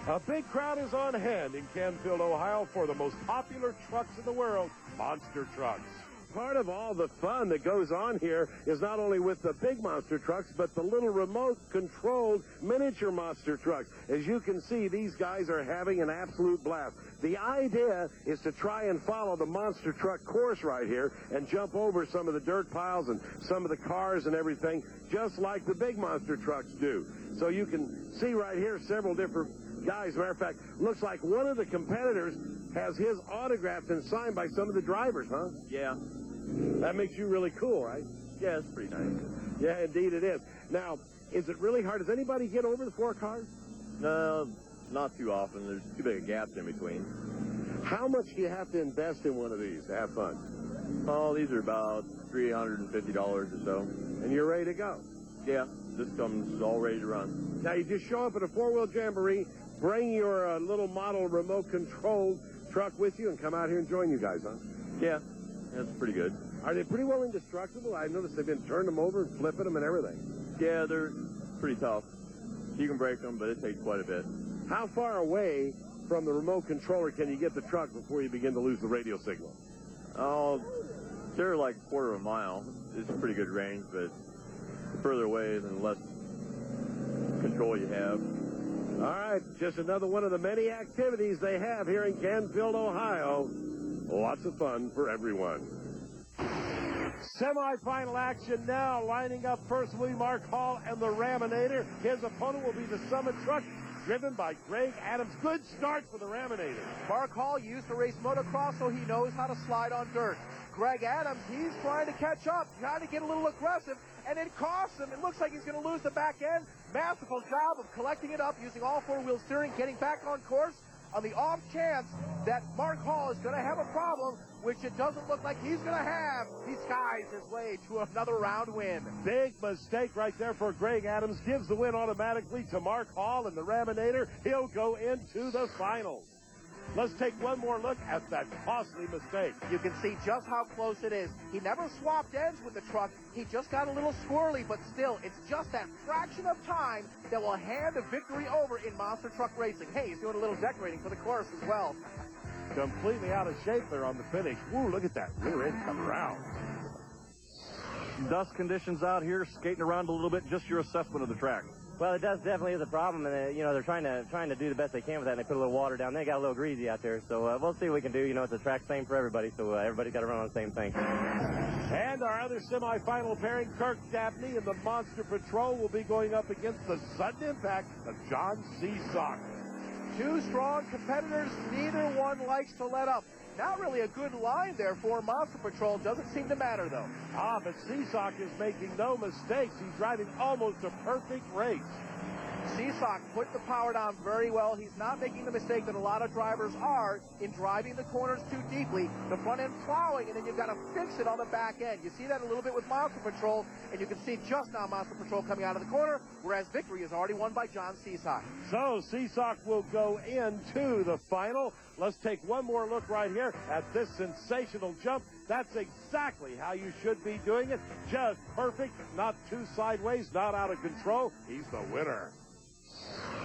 A big crowd is on hand in Canfield, Ohio for the most popular trucks in the world, monster trucks. Part of all the fun that goes on here is not only with the big monster trucks, but the little remote-controlled miniature monster trucks. As you can see, these guys are having an absolute blast. The idea is to try and follow the monster truck course right here and jump over some of the dirt piles and some of the cars and everything, just like the big monster trucks do. So you can see right here several different guys. As a matter of fact, looks like one of the competitors has his autographed and signed by some of the drivers, huh? Yeah. That makes you really cool, right? Yeah, it's pretty nice. Yeah, indeed it is. Now, is it really hard? Does anybody get over the 4 cars? No, not too often. There's too big a gaps in between. How much do you have to invest in one of these to have fun? Oh, these are about $350 or so. And you're ready to go? Yeah, this comes all ready to run. Now, you just show up at a 4-wheel Jamboree, bring your little model remote-controlled truck with you, and come out here and join you guys, huh? Yeah, that's pretty good. Are they pretty well indestructible? I noticed they've been turning them over and flipping them and everything. Yeah, they're pretty tough. You can break them, but it takes quite a bit. How far away from the remote controller can you get the truck before you begin to lose the radio signal? Oh, they're like a quarter of a mile. It's a pretty good range, but further away, then less control you have. All right, just another one of the many activities they have here in Canfield, Ohio. Lots of fun for everyone. Semifinal action now. Lining up first will be Mark Hall and the Raminator. His opponent will be the Summit truck, driven by Greg Adams. Good start for the Raminator. Mark Hall used to race motocross, so he knows how to slide on dirt. Greg Adams, he's trying to catch up, trying to get a little aggressive, and it costs him. It looks like he's going to lose the back end. Masterful job of collecting it up, using all 4-wheel steering, getting back on course. On the off chance that Mark Hall is going to have a problem, which it doesn't look like he's going to have, he skies his way to another round win. Big mistake right there for Greg Adams. Gives the win automatically to Mark Hall and the Raminator. He'll go into the finals. Let's take one more look at that costly mistake. You can see just how close it is. He never swapped ends with the truck. He just got a little squirrely, but still, it's just that fraction of time that will hand a victory over in monster truck racing. Hey, he's doing a little decorating for the course as well. Completely out of shape there on the finish. Woo, look at that rear end come around. Dust conditions out here, skating around a little bit. Just your assessment of the track. Well, it does definitely is a problem, and they're trying to do the best they can with that. And they put a little water down. They got a little greasy out there, so we'll see what we can do. It's a track same for everybody, so everybody's got to run on the same thing. And our other semifinal pairing, Kirk Dabney and the Monster Patrol, will be going up against the sudden impact of John Seasock. Two strong competitors, neither one likes to let up. Not really a good line there for Monster Patrol. Doesn't seem to matter, though. But Seasock is making no mistakes. He's driving almost a perfect race. Seasock put the power down very well. He's not making the mistake that a lot of drivers are in driving the corners too deeply. The front end plowing, and then you've got to fix it on the back end. You see that a little bit with Monster Patrol, and you can see just now Monster Patrol coming out of the corner, whereas victory is already won by John Seasock. So Seasock will go into the final. Let's take one more look right here at this sensational jump. That's exactly how you should be doing it. Just perfect, not too sideways, not out of control. He's the winner.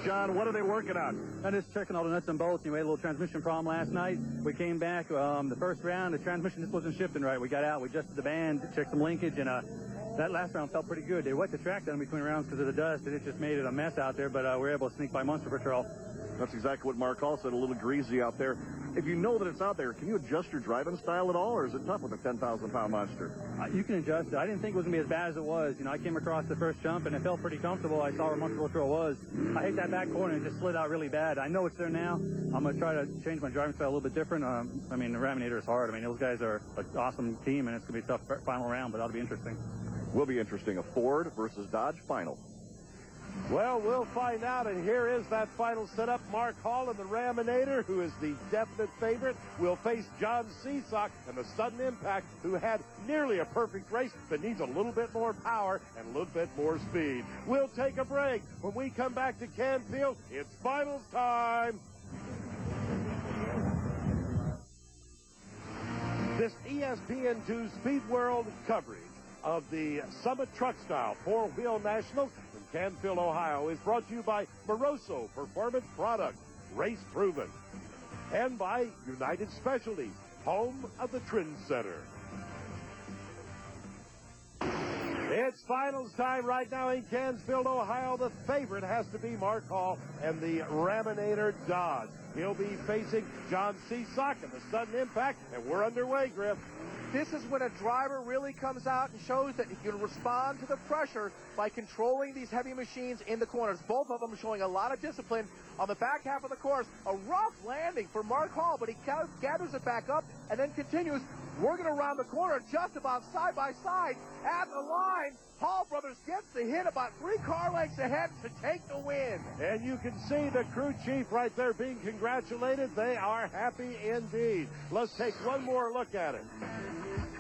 John, what are they working on? I'm just checking all the nuts and bolts. We had a little transmission problem last night. We came back the first round. The transmission just wasn't shifting right. We got out. We adjusted the band, checked some linkage, and that last round felt pretty good. They wet the track down between rounds because of the dust, and it just made it a mess out there, but we were able to sneak by Monster Patrol. That's exactly what Mark Hall said, a little greasy out there. If you know that it's out there, can you adjust your driving style at all, or is it tough with a 10,000-pound monster? You can adjust it. I didn't think it was going to be as bad as it was. I came across the first jump, and it felt pretty comfortable. I saw where Monster Patrol was. I hate that back corner. It just slid out really bad. I know it's there now. I'm going to try to change my driving style a little bit different. The Raminator is hard. Those guys are an awesome team, and it's going to be a tough final round, but that'll be interesting. Will be interesting. A Ford versus Dodge final. Well, we'll find out, and here is that final setup. Mark Hall and the Raminator, who is the definite favorite, will face John Seasock and the Sudden Impact, who had nearly a perfect race, but needs a little bit more power and a little bit more speed. We'll take a break. When we come back to Canfield, it's finals time. This ESPN2 Speedworld coverage of the Summit Truckstyle 4-Wheel Nationals from Canfield, Ohio is brought to you by Moroso Performance Products. race proven. And by United Specialties, home of the Trendsetter. It's finals time right now in Canfield, Ohio. The favorite has to be Mark Hall and the Raminator Dodge. He'll be facing John Seasock in the sudden impact, and we're underway, Griff. This is when a driver really comes out and shows that he can respond to the pressure by controlling these heavy machines in the corners. Both of them showing a lot of discipline on the back half of the course. A rough landing for Mark Hall, but he gathers it back up and then continues working around the corner just about side by side at the line. Hall Brothers gets the hit about 3 car lengths ahead to take the win. And you can see the crew chief right there being congratulated. They are happy indeed. Let's take one more look at it.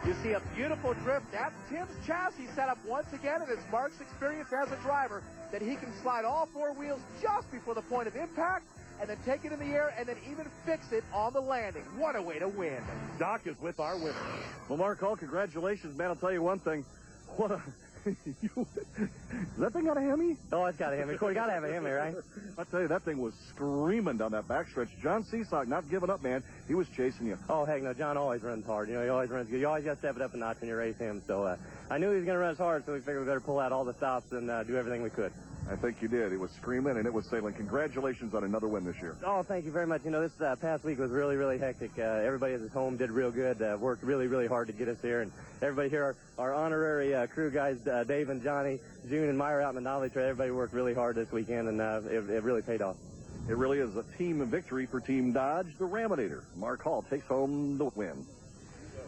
You see a beautiful drift. That's Tim's chassis set up once again, and it's Mark's experience as a driver that he can slide all 4 wheels just before the point of impact and then take it in the air and then even fix it on the landing. What a way to win. Doc is with our winner. Well, Mark Hall, congratulations, man. I'll tell you one thing. What a... Does that thing got a Hemi? Oh, it's got a Hemi. Of course, you got to have a Hemi, right? I tell you, that thing was screaming down that backstretch. John Seasock not giving up, man. He was chasing you. Oh, heck no. John always runs hard. You know, he always runs good. You always got to step it up a notch when you race him. So I knew he was going to run as hard, so we figured we better pull out all the stops and do everything we could. I think you did. It was screaming, and it was sailing. Congratulations on another win this year. Oh, thank you very much. You know, this past week was really, really hectic. Everybody at his home did real good, worked really, really hard to get us here. And everybody here, our honorary crew guys, Dave and Johnny, June and Myra out in the Nolly Trail, everybody worked really hard this weekend, and it really paid off. It really is a team victory for Team Dodge, the Raminator. Mark Hall takes home the win.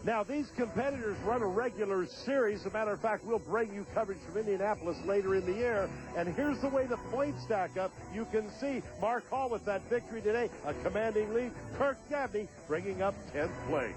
Now, these competitors run a regular series. As a matter of fact, we'll bring you coverage from Indianapolis later in the year. And here's the way the points stack up. You can see Mark Hall with that victory today, a commanding lead. Kirk Dabney bringing up 10th place.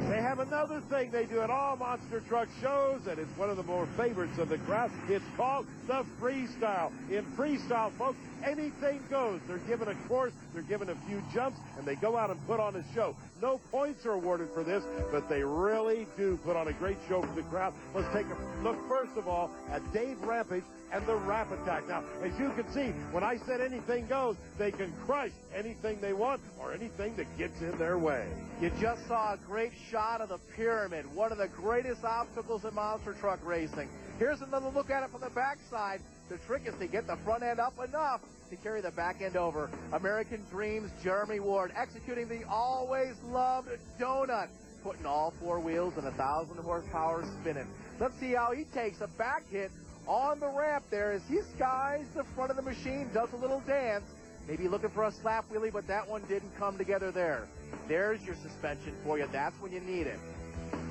They have another thing they do at all monster truck shows, and it's one of the more favorites of the crowd. It's called the Freestyle. In Freestyle, folks, anything goes. They're given a course, they're given a few jumps, and they go out and put on a show. No points are awarded for this, but they really do put on a great show for the crowd. Let's take a look, first of all, at Dave Rampage and the Rap Attack. Now, as you can see, when I said anything goes, they can crush anything they want or anything that gets in their way. You just saw a great shot of the pyramid, one of the greatest obstacles in monster truck racing. Here's another look at it from the backside. The trick is to get the front end up enough to carry the back end over. American Dreams, Jeremy Ward, executing the always loved donut, putting all 4 wheels and 1,000 horsepower spinning. Let's see how he takes a back hit on the ramp there as he skies the front of the machine, does a little dance. Maybe looking for a slap wheelie, but that one didn't come together there. There's your suspension for you. That's when you need it.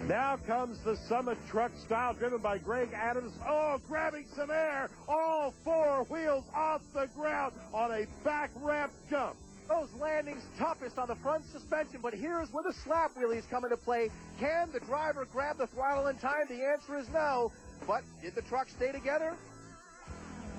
Now comes the Summit Truckstyle, driven by Greg Adams. Oh, grabbing some air. All 4 wheels off the ground on a back ramp jump. Those landings toughest on the front suspension, but here's where the slap wheelies come into play. Can the driver grab the throttle in time? The answer is no. But did the truck stay together?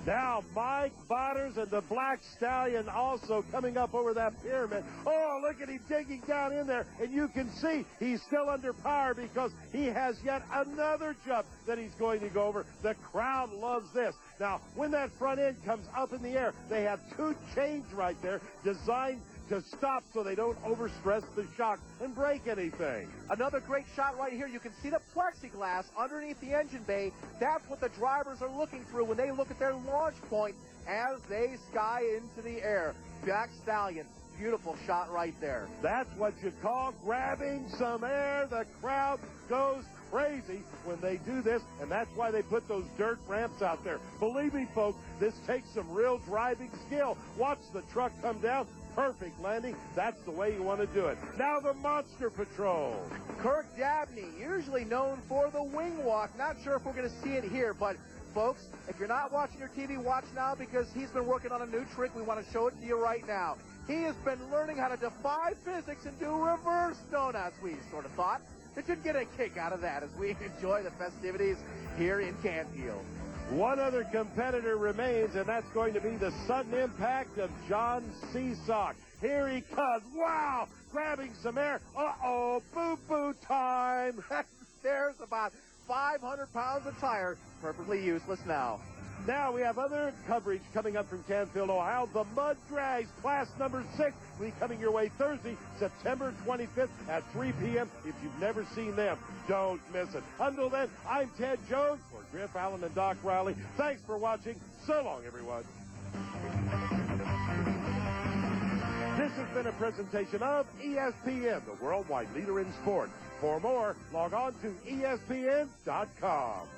Now Mike Botters and the Black Stallion also coming up over that pyramid. Oh, look at him digging down in there. And you can see he's still under power because he has yet another jump that he's going to go over. The crowd loves this. Now, when that front end comes up in the air, they have 2 chains right there designed to stop so they don't overstress the shock and break anything. Another great shot right here. You can see the plexiglass underneath the engine bay. That's what the drivers are looking through when they look at their launch point as they sky into the air. Black Stallion, beautiful shot right there. That's what you call grabbing some air. The crowd goes crazy when they do this, and that's why they put those dirt ramps out there. Believe me, folks, this takes some real driving skill. Watch the truck come down. Perfect landing. That's the way you want to do it. Now the Monster Patrol. Kirk Dabney, usually known for the wing walk. Not sure if we're going to see it here, but folks, if you're not watching your TV, watch now because he's been working on a new trick. We want to show it to you right now. He has been learning how to defy physics and do reverse donuts. We sort of thought that you'd get a kick out of that as we enjoy the festivities here in Canfield. One other competitor remains, and that's going to be the sudden impact of John Seasock. Here he comes. Wow! Grabbing some air. Uh-oh, boo-boo time. There's about 500 pounds of tire, perfectly useless now. Now we have other coverage coming up from Canfield, Ohio. The Mud Drags, class number 6, will be coming your way Thursday, September 25th at 3 p.m. If you've never seen them, don't miss it. Until then, I'm Ted Jones for Griff Allen and Doc Riley. Thanks for watching. So long, everyone. This has been a presentation of ESPN, the worldwide leader in sport. For more, log on to ESPN.com.